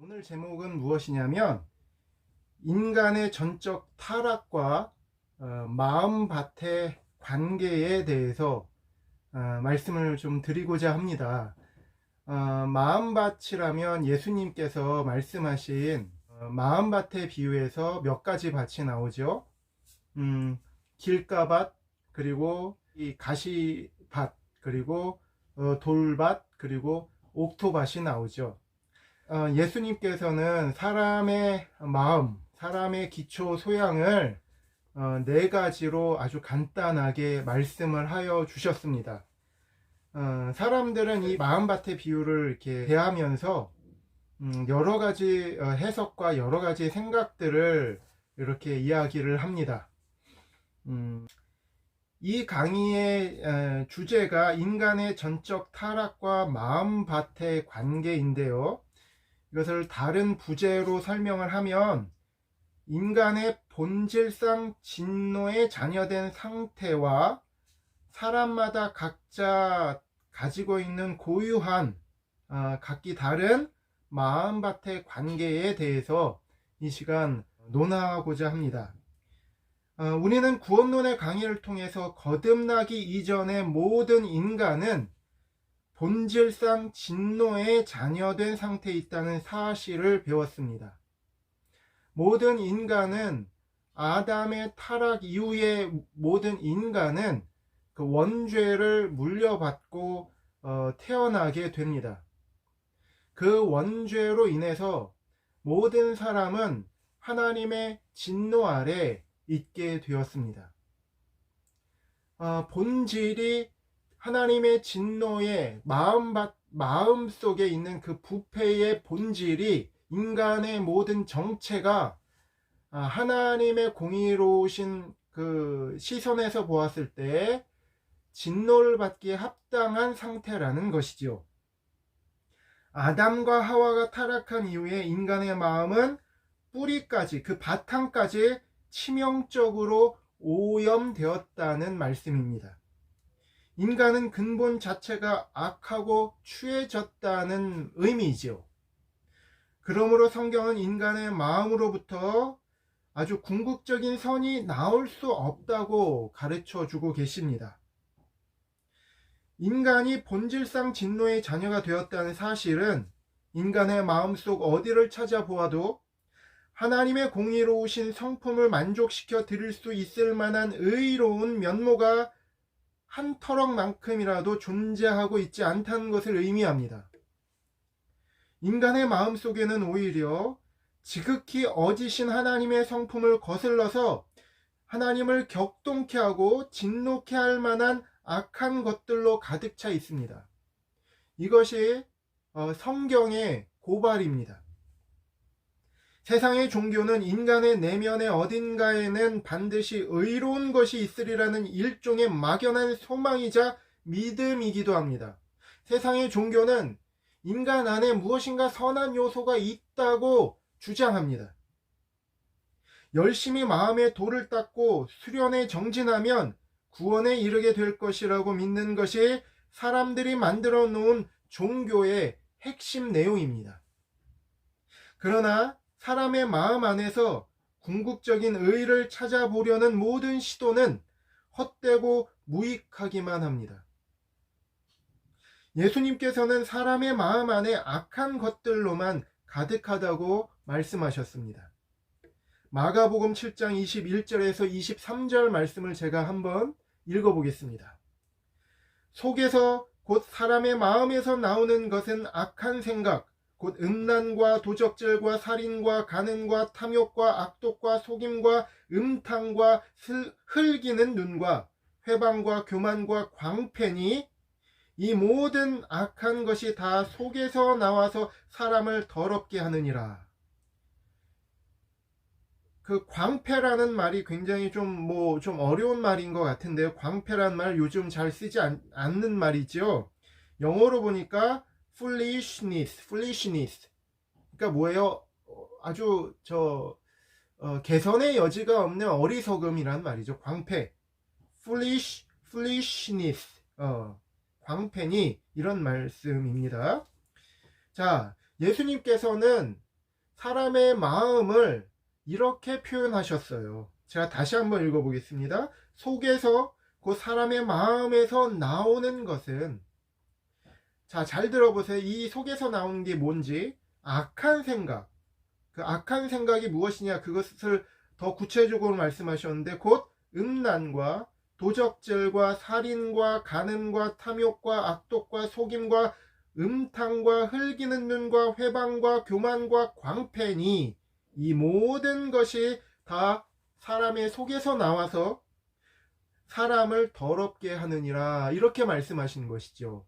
오늘 제목은 무엇이냐면 인간의 전적 타락과 마음밭의 관계에 대해서 말씀을 좀 드리고자 합니다. 마음밭이라면 예수님께서 말씀하신 마음밭의 비유에서 몇 가지 밭이 나오죠. 길가밭, 그리고 이 가시밭, 그리고 돌밭, 그리고 옥토밭이 나오죠. 예수님께서는 사람의 마음, 사람의 기초 소양을 네 가지로 아주 간단하게 말씀을 하여 주셨습니다. 사람들은 이 마음밭의 비유를 이렇게 대하면서 여러 가지 해석과 여러 가지 생각들을 이렇게 이야기를 합니다. 이 강의의 주제가 인간의 전적 타락과 마음밭의 관계인데요. 이것을 다른 부제로 설명을 하면 인간의 본질상 진노에 자녀된 상태와 사람마다 각자 가지고 있는 고유한 각기 다른 마음밭의 관계에 대해서 이 시간 논하고자 합니다. 우리는 구원론의 강의를 통해서 거듭나기 이전의 모든 인간은 본질상 진노에 자녀된 상태에 있다는 사실을 배웠습니다. 모든 인간은 아담의 타락 이후의 모든 인간은 그 원죄를 물려받고 태어나게 됩니다. 그 원죄로 인해서 모든 사람은 하나님의 진노 아래 있게 되었습니다. 본질이 하나님의 진노의 마음 속에 있는 그 부패의 본질이 인간의 모든 정체가 하나님의 공의로우신 그 시선에서 보았을 때 진노를 받기에 합당한 상태라는 것이죠. 아담과 하와가 타락한 이후에 인간의 마음은 뿌리까지, 그 바탕까지 치명적으로 오염되었다는 말씀입니다. 인간은 근본 자체가 악하고 추해졌다는 의미이죠. 그러므로 성경은 인간의 마음으로부터 아주 궁극적인 선이 나올 수 없다고 가르쳐 주고 계십니다. 인간이 본질상 진노의 자녀가 되었다는 사실은 인간의 마음속 어디를 찾아보아도 하나님의 공의로우신 성품을 만족시켜 드릴 수 있을 만한 의로운 면모가 한 터럭만큼이라도 존재하고 있지 않다는 것을 의미합니다. 인간의 마음 속에는 오히려 지극히 어지신 하나님의 성품을 거슬러서 하나님을 격동케 하고 진노케 할 만한 악한 것들로 가득 차 있습니다. 이것이 성경의 고발입니다. 세상의 종교는 인간의 내면의 어딘가에는 반드시 의로운 것이 있으리라는 일종의 막연한 소망이자 믿음이기도 합니다. 세상의 종교는 인간 안에 무엇인가 선한 요소가 있다고 주장합니다. 열심히 마음의 돌을 닦고 수련에 정진하면 구원에 이르게 될 것이라고 믿는 것이 사람들이 만들어 놓은 종교의 핵심 내용입니다. 그러나 사람의 마음 안에서 궁극적인 의를 찾아보려는 모든 시도는 헛되고 무익하기만 합니다. 예수님께서는 사람의 마음 안에 악한 것들로만 가득하다고 말씀하셨습니다. 마가복음 7장 21절에서 23절 말씀을 제가 한번 읽어보겠습니다. 속에서 곧 사람의 마음에서 나오는 것은 악한 생각, 곧 음란과 도적질과 살인과 간음과 탐욕과 악독과 속임과 음탕과 흘기는 눈과 회방과 교만과 광패니 이 모든 악한 것이 다 속에서 나와서 사람을 더럽게 하느니라. 그 광패라는 말이 굉장히 좀 어려운 말인 것 같은데요. 광패라는 말 요즘 잘 쓰지 않는 말이죠. 영어로 보니까 foolishness. 그러니까 뭐예요? 아주 개선의 여지가 없는 어리석음이란 말이죠. 광패. foolishness. 광패니 이런 말씀입니다. 자, 예수님께서는 사람의 마음을 이렇게 표현하셨어요. 제가 다시 한번 읽어보겠습니다. 속에서, 그 사람의 마음에서 나오는 것은, 자, 잘 들어보세요. 이 속에서 나오는 게 뭔지. 악한 생각. 그 악한 생각이 무엇이냐, 그것을 더 구체적으로 말씀하셨는데, 곧 음란과 도적질과 살인과 간음과 탐욕과 악독과 속임과 음탕과 흘기는 눈과 회방과 교만과 광패니, 이 모든 것이 다 사람의 속에서 나와서 사람을 더럽게 하느니라, 이렇게 말씀하시는 것이죠.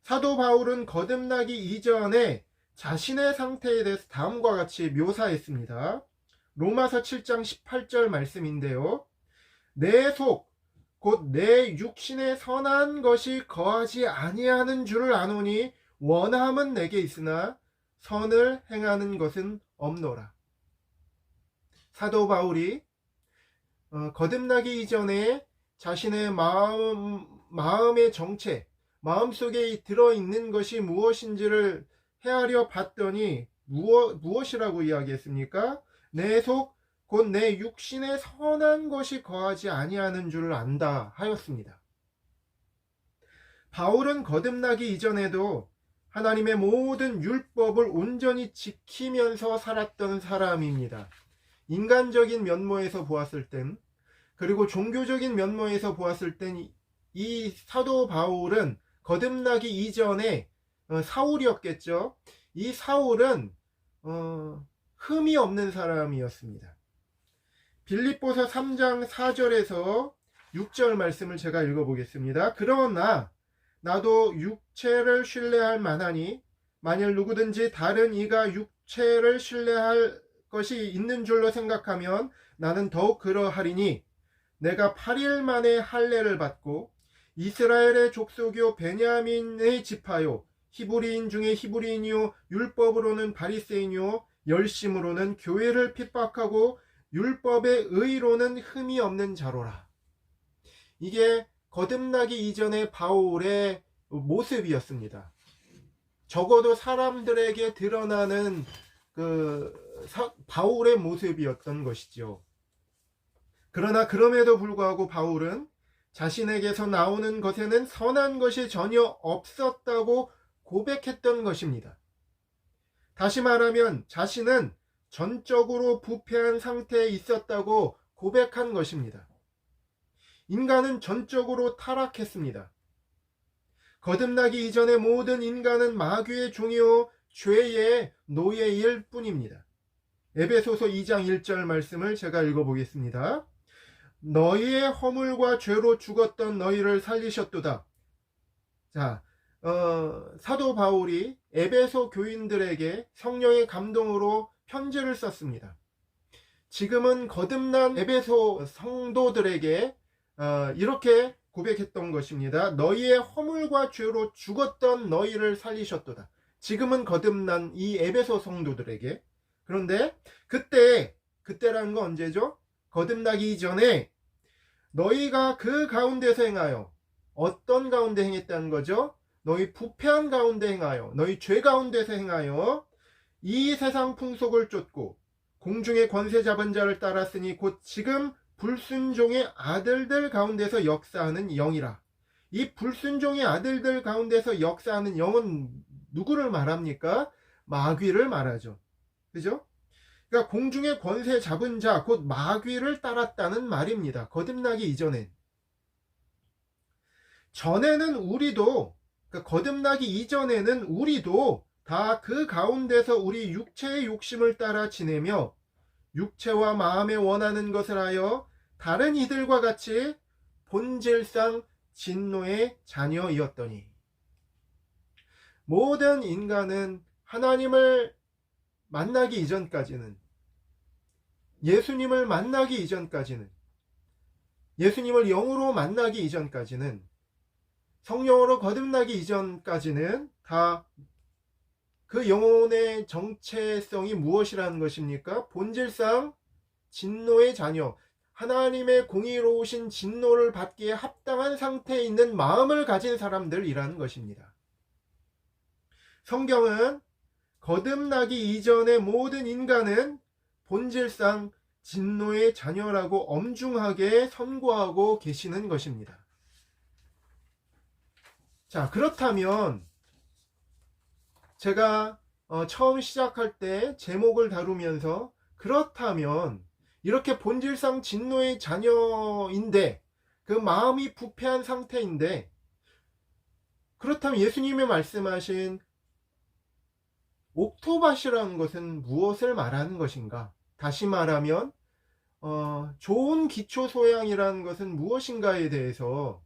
사도 바울은 거듭나기 이전에 자신의 상태에 대해서 다음과 같이 묘사했습니다. 로마서 7장 18절 말씀인데요. 내 속, 곧 내 육신에 선한 것이 거하지 아니하는 줄을 아노니 원함은 내게 있으나 선을 행하는 것은 없노라. 사도 바울이 거듭나기 이전에 자신의 마음의 정체, 마음속에 들어있는 것이 무엇인지를 헤아려 봤더니 무엇이라고 이야기했습니까? 내 속, 곧 내 육신에 선한 것이 거하지 아니하는 줄을 안다 하였습니다. 바울은 거듭나기 이전에도 하나님의 모든 율법을 온전히 지키면서 살았던 사람입니다. 인간적인 면모에서 보았을 땐, 그리고 종교적인 면모에서 보았을 땐 이 사도 바울은 거듭나기 이전에 사울이었겠죠. 이 사울은 흠이 없는 사람이었습니다. 빌립보서 3장 4절에서 6절 말씀을 제가 읽어보겠습니다. 그러나 나도 육체를 신뢰할 만하니 만일 누구든지 다른 이가 육체를 신뢰할 것이 있는 줄로 생각하면 나는 더욱 그러하리니, 내가 8일 만에 할례를 받고 이스라엘의 족속이요 베냐민의 지파요 히브리인 중에 히브리인이요 율법으로는 바리새인이요 열심으로는 교회를 핍박하고 율법의 의로는 흠이 없는 자로라. 이게 거듭나기 이전의 바울의 모습이었습니다. 적어도 사람들에게 드러나는 바울의 모습이었던 것이죠. 그러나 그럼에도 불구하고 바울은 자신에게서 나오는 것에는 선한 것이 전혀 없었다고 고백했던 것입니다. 다시 말하면 자신은 전적으로 부패한 상태에 있었다고 고백한 것입니다. 인간은 전적으로 타락했습니다. 거듭나기 이전의 모든 인간은 마귀의 종이요 죄의 노예일 뿐입니다. 에베소서 2장 1절 말씀을 제가 읽어보겠습니다. 너희의 허물과 죄로 죽었던 너희를 살리셨도다. 자, 사도 바울이 에베소 교인들에게 성령의 감동으로 편지를 썼습니다. 지금은 거듭난 에베소 성도들에게 이렇게 고백했던 것입니다. 너희의 허물과 죄로 죽었던 너희를 살리셨도다. 지금은 거듭난 이 에베소 성도들에게. 그런데 그때라는 건 언제죠? 거듭나기 이전에 너희가 그 가운데서 행하여, 어떤 가운데 행했다는 거죠? 너희 부패한 가운데 행하여, 너희 죄 가운데서 행하여 이 세상 풍속을 쫓고 공중의 권세 잡은 자를 따랐으니 곧 지금 불순종의 아들들 가운데서 역사하는 영이라. 이 불순종의 아들들 가운데서 역사하는 영은 누구를 말합니까? 마귀를 말하죠. 그죠? 그러니까 공중의 권세 잡은 자, 곧 마귀를 따랐다는 말입니다. 거듭나기 이전엔. 그러니까 거듭나기 이전에는 우리도 다 그 가운데서 우리 육체의 욕심을 따라 지내며 육체와 마음에 원하는 것을 하여 다른 이들과 같이 본질상 진노의 자녀이었더니, 모든 인간은 하나님을 만나기 이전까지는, 예수님을 만나기 이전까지는, 예수님을 영으로 만나기 이전까지는, 성령으로 거듭나기 이전까지는 다 그 영혼의 정체성이 무엇이라는 것입니까? 본질상 진노의 자녀, 하나님의 공의로우신 진노를 받기에 합당한 상태에 있는 마음을 가진 사람들이라는 것입니다. 성경은 거듭나기 이전의 모든 인간은 본질상 진노의 자녀라고 엄중하게 선고하고 계시는 것입니다. 자, 그렇다면 제가 처음 시작할 때 제목을 다루면서 그렇다면 이렇게 본질상 진노의 자녀인데 그 마음이 부패한 상태인데 그렇다면 예수님이 말씀하신 옥토밭이라는 것은 무엇을 말하는 것인가? 다시 말하면 좋은 기초 소양이라는 것은 무엇인가에 대해서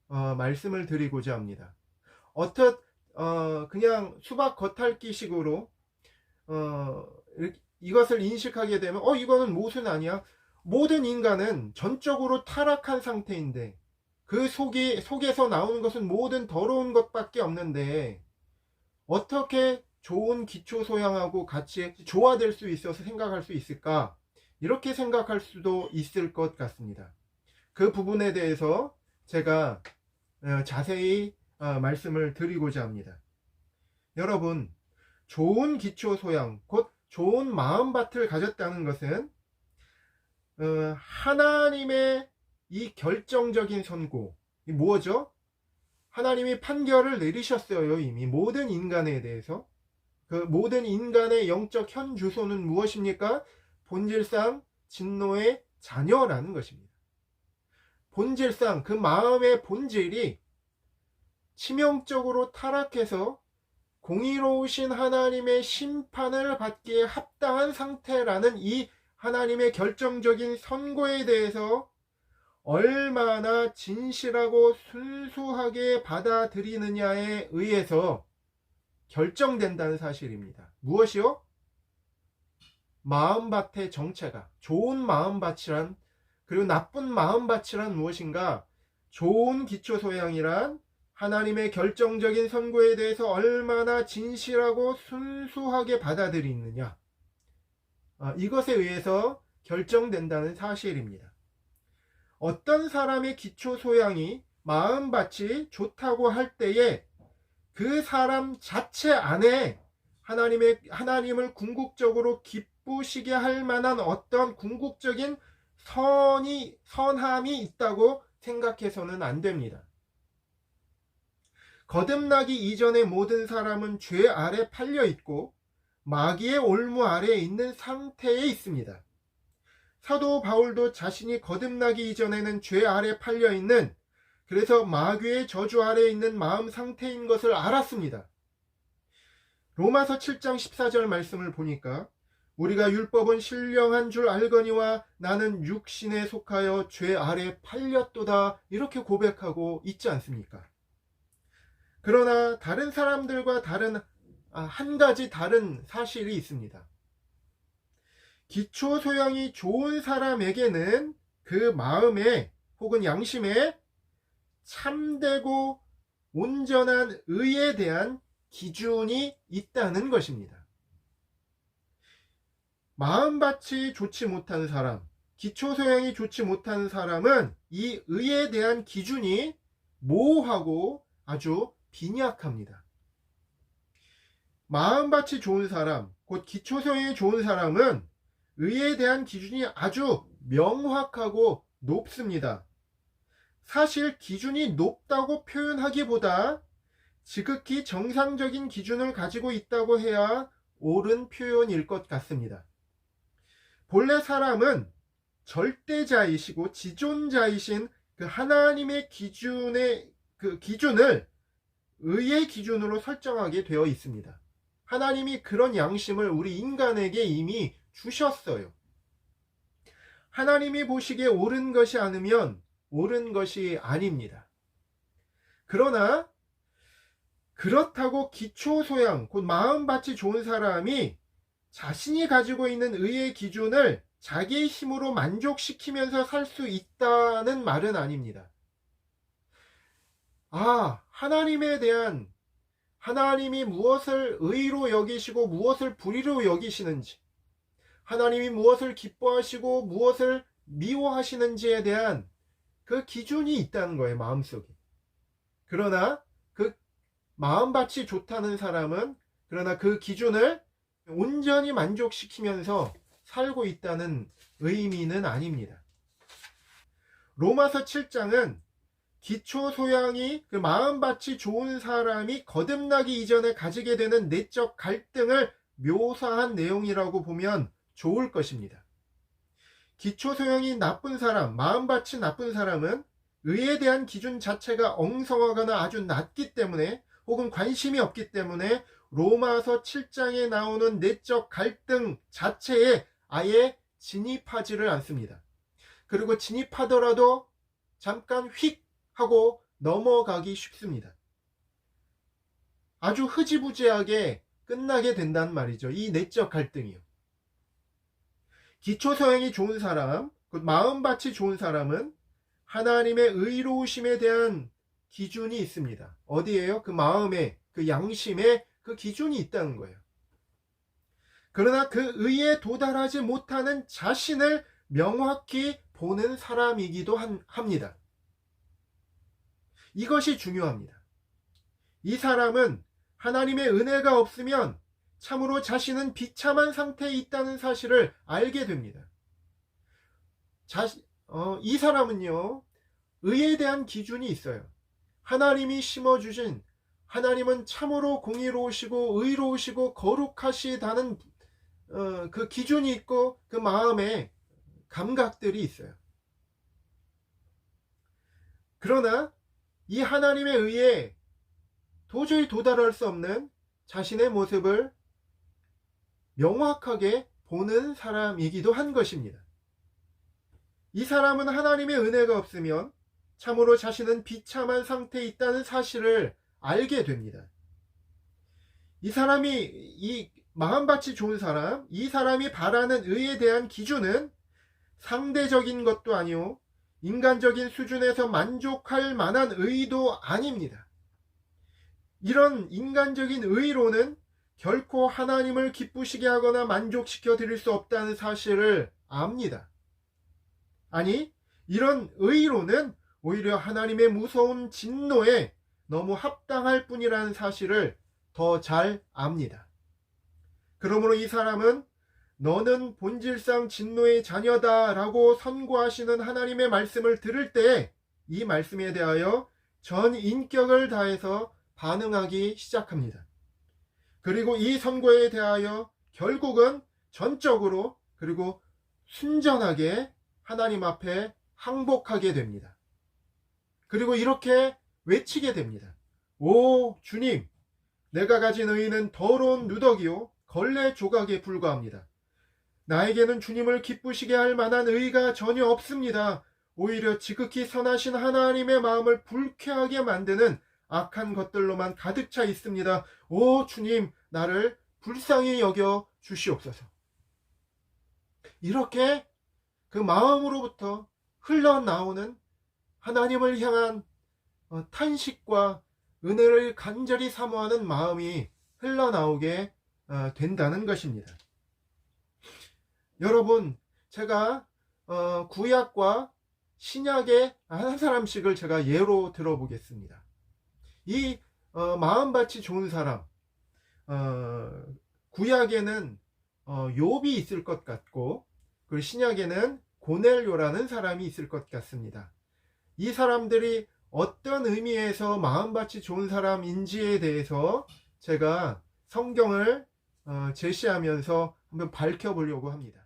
말씀을 드리고자 합니다. 그냥 수박 겉핥기식으로 이것을 인식하게 되면 이거는 모순 아니야? 모든 인간은 전적으로 타락한 상태인데 그 속에서 나오는 것은 모든 더러운 것밖에 없는데 어떻게 좋은 기초 소양하고 같이 조화될 수 있어서 생각할 수 있을까? 이렇게 생각할 수도 있을 것 같습니다. 그 부분에 대해서 제가 자세히 말씀을 드리고자 합니다. 여러분, 좋은 기초 소양, 곧 좋은 마음밭을 가졌다는 것은 하나님의 이 결정적인 선고, 이 뭐죠? 하나님이 판결을 내리셨어요. 이미 모든 인간에 대해서. 그 모든 인간의 영적 현 주소는 무엇입니까? 본질상 진노의 자녀라는 것입니다. 본질상 그 마음의 본질이 치명적으로 타락해서 공의로우신 하나님의 심판을 받기에 합당한 상태라는 이 하나님의 결정적인 선고에 대해서 얼마나 진실하고 순수하게 받아들이느냐에 의해서 결정된다는 사실입니다. 무엇이요? 마음밭의 정체가, 좋은 마음밭이란, 그리고 나쁜 마음밭이란 무엇인가? 좋은 기초 소양이란 하나님의 결정적인 선고에 대해서 얼마나 진실하고 순수하게 받아들이느냐, 이것에 의해서 결정된다는 사실입니다. 어떤 사람의 기초 소양이 마음밭이 좋다고 할 때에 그 사람 자체 안에 하나님을 궁극적으로 기쁘시게 할 만한 어떤 궁극적인 선함이 있다고 생각해서는 안 됩니다. 거듭나기 이전의 모든 사람은 죄 아래 팔려 있고 마귀의 올무 아래에 있는 상태에 있습니다. 사도 바울도 자신이 거듭나기 이전에는 죄 아래 팔려 있는, 그래서 마귀의 저주 아래에 있는 마음 상태인 것을 알았습니다. 로마서 7장 14절 말씀을 보니까 우리가 율법은 신령한 줄 알거니와 나는 육신에 속하여 죄 아래 팔렸도다, 이렇게 고백하고 있지 않습니까? 그러나 다른 사람들과 한 가지 다른 사실이 있습니다. 기초 소양이 좋은 사람에게는 그 마음에 혹은 양심에 참되고 온전한 의에 대한 기준이 있다는 것입니다. 마음밭이 좋지 못한 사람, 기초 소양이 좋지 못한 사람은 이 의에 대한 기준이 모호하고 아주 빈약합니다. 마음밭이 좋은 사람, 곧 기초 소양이 좋은 사람은 의에 대한 기준이 아주 명확하고 높습니다. 사실 기준이 높다고 표현하기보다 지극히 정상적인 기준을 가지고 있다고 해야 옳은 표현일 것 같습니다. 본래 사람은 절대자이시고 지존자이신 그 하나님의 기준을 의의 기준으로 설정하게 되어 있습니다. 하나님이 그런 양심을 우리 인간에게 이미 주셨어요. 하나님이 보시기에 옳은 것이 아니면 옳은 것이 아닙니다. 그러나 그렇다고 기초 소양, 곧 마음밭이 좋은 사람이 자신이 가지고 있는 의의 기준을 자기의 힘으로 만족시키면서 살 수 있다는 말은 아닙니다. 하나님이 무엇을 의로 여기시고 무엇을 불의로 여기시는지, 하나님이 무엇을 기뻐하시고 무엇을 미워하시는지에 대한 그 기준이 있다는 거예요, 마음속에. 그러나 그 마음밭이 좋다는 사람은 그러나 그 기준을 온전히 만족시키면서 살고 있다는 의미는 아닙니다. 로마서 7장은 기초 소양이 마음밭이 좋은 사람이 거듭나기 이전에 가지게 되는 내적 갈등을 묘사한 내용이라고 보면 좋을 것입니다. 기초 소양이 나쁜 사람, 마음밭이 나쁜 사람은 의에 대한 기준 자체가 엉성하거나 아주 낮기 때문에 혹은 관심이 없기 때문에 로마서 7장에 나오는 내적 갈등 자체에 아예 진입하지를 않습니다. 그리고 진입하더라도 잠깐 휙 하고 넘어가기 쉽습니다. 아주 흐지부지하게 끝나게 된단 말이죠. 이 내적 갈등이요. 기초 소양이 좋은 사람, 마음밭이 좋은 사람은 하나님의 의로우심에 대한 기준이 있습니다. 어디에요? 그 마음에, 그 양심에 그 기준이 있다는 거예요. 그러나 그 의에 도달하지 못하는 자신을 명확히 보는 사람이기도 합니다. 이것이 중요합니다. 이 사람은 하나님의 은혜가 없으면 참으로 자신은 비참한 상태에 있다는 사실을 알게 됩니다. 이 사람은요, 의에 대한 기준이 있어요. 하나님이 심어주신, 하나님은 참으로 공의로우시고 의로우시고 거룩하시다는 그 기준이 있고 그 마음에 감각들이 있어요. 그러나 이 하나님의 의에 도저히 도달할 수 없는 자신의 모습을 명확하게 보는 사람이기도 한 것입니다. 이 사람은 하나님의 은혜가 없으면 참으로 자신은 비참한 상태에 있다는 사실을 알게 됩니다. 이 마음밭이 좋은 사람, 이 사람이 바라는 의에 대한 기준은 상대적인 것도 아니요, 인간적인 수준에서 만족할 만한 의도 아닙니다. 이런 인간적인 의로는 결코 하나님을 기쁘시게 하거나 만족시켜 드릴 수 없다는 사실을 압니다. 아니, 이런 의로는 오히려 하나님의 무서운 진노에 너무 합당할 뿐이라는 사실을 더 잘 압니다. 그러므로 이 사람은 너는 본질상 진노의 자녀다 라고 선고하시는 하나님의 말씀을 들을 때 이 말씀에 대하여 전 인격을 다해서 반응하기 시작합니다. 그리고 이 선고에 대하여 결국은 전적으로 그리고 순전하게 하나님 앞에 항복하게 됩니다. 그리고 이렇게 외치게 됩니다. 오 주님, 내가 가진 의는 더러운 누더기요 걸레 조각에 불과합니다. 나에게는 주님을 기쁘시게 할 만한 의가 전혀 없습니다. 오히려 지극히 선하신 하나님의 마음을 불쾌하게 만드는 악한 것들로만 가득 차 있습니다. 오 주님, 나를 불쌍히 여겨 주시옵소서. 이렇게 그 마음으로부터 흘러나오는 하나님을 향한 탄식과 은혜를 간절히 사모하는 마음이 흘러나오게 된다는 것입니다. 여러분, 제가 구약과 신약의 한 사람씩을 제가 예로 들어보겠습니다. 이 마음밭이 좋은 사람, 구약에는 욥이 있을 것 같고, 그리고 신약에는 고넬료라는 사람이 있을 것 같습니다. 이 사람들이 어떤 의미에서 마음밭이 좋은 사람인지에 대해서 제가 성경을 제시하면서 한번 밝혀보려고 합니다.